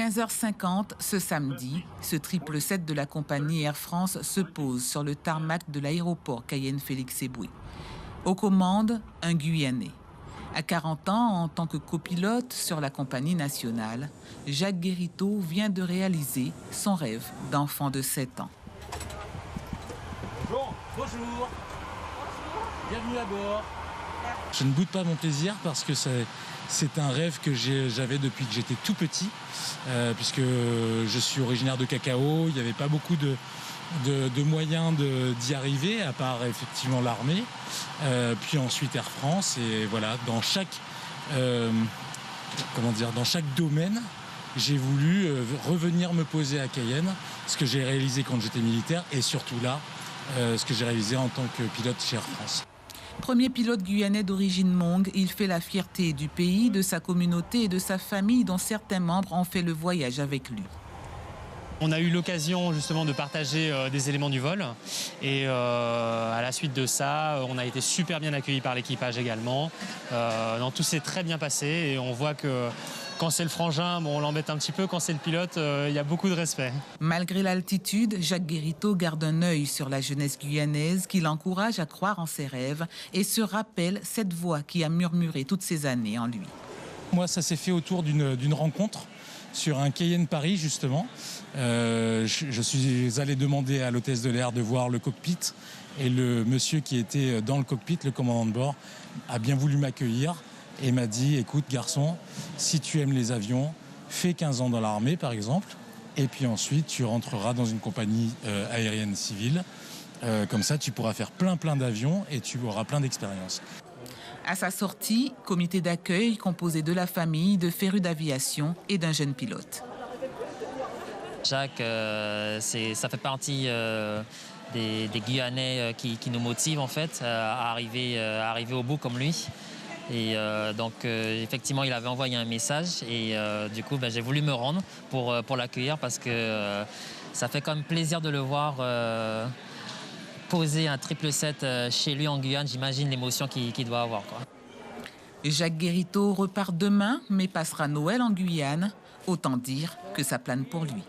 15h50 ce samedi, ce triple 7 de la compagnie Air France se pose sur le tarmac de l'aéroport Cayenne-Félix-Éboué. Aux commandes, un Guyanais. À 40 ans, en tant que copilote sur la compagnie nationale, Jacques Guériteau vient de réaliser son rêve d'enfant de 7 ans. Bonjour. Bonjour. Bienvenue à bord. Je ne boude pas mon plaisir parce que c'est un rêve que j'avais depuis que j'étais tout petit, puisque je suis originaire de Cacao. Il n'y avait pas beaucoup de moyens d'y arriver, à part effectivement l'armée, puis ensuite Air France. Et voilà, dans chaque domaine, j'ai voulu revenir me poser à Cayenne, ce que j'ai réalisé quand j'étais militaire, et surtout là, ce que j'ai réalisé en tant que pilote chez Air France. Premier pilote guyanais d'origine Hmong, il fait la fierté du pays, de sa communauté et de sa famille, dont certains membres ont fait le voyage avec lui. On a eu l'occasion justement de partager des éléments du vol et à la suite de ça, on a été super bien accueillis par l'équipage également. Tout s'est très bien passé et on voit que quand c'est le frangin, on l'embête un petit peu. Quand c'est le pilote, il y a beaucoup de respect. Malgré l'altitude, Jacques Guériteau garde un œil sur la jeunesse guyanaise qui l'encourage à croire en ses rêves et se rappelle cette voix qui a murmuré toutes ces années en lui. Moi, ça s'est fait autour d'une rencontre sur un Cayenne-Paris, justement. Je suis allé demander à l'hôtesse de l'air de voir le cockpit et le monsieur qui était dans le cockpit, le commandant de bord, a bien voulu m'accueillir et m'a dit « Écoute, garçon, si tu aimes les avions, fais 15 ans dans l'armée, par exemple, et puis ensuite, tu rentreras dans une compagnie aérienne civile. Comme ça, tu pourras faire plein d'avions et tu auras plein d'expériences. » À sa sortie, comité d'accueil composé de la famille, de férus d'aviation et d'un jeune pilote. Jacques, ça fait partie des Guyanais qui nous motivent en fait à arriver au bout comme lui. Et effectivement, il avait envoyé un message et du coup, j'ai voulu me rendre pour l'accueillir parce que ça fait quand même plaisir de le voir poser un 777 chez lui en Guyane. J'imagine l'émotion qu'il doit avoir, quoi. Jacques Guériteau repart demain, mais passera Noël en Guyane. Autant dire que ça plane pour lui.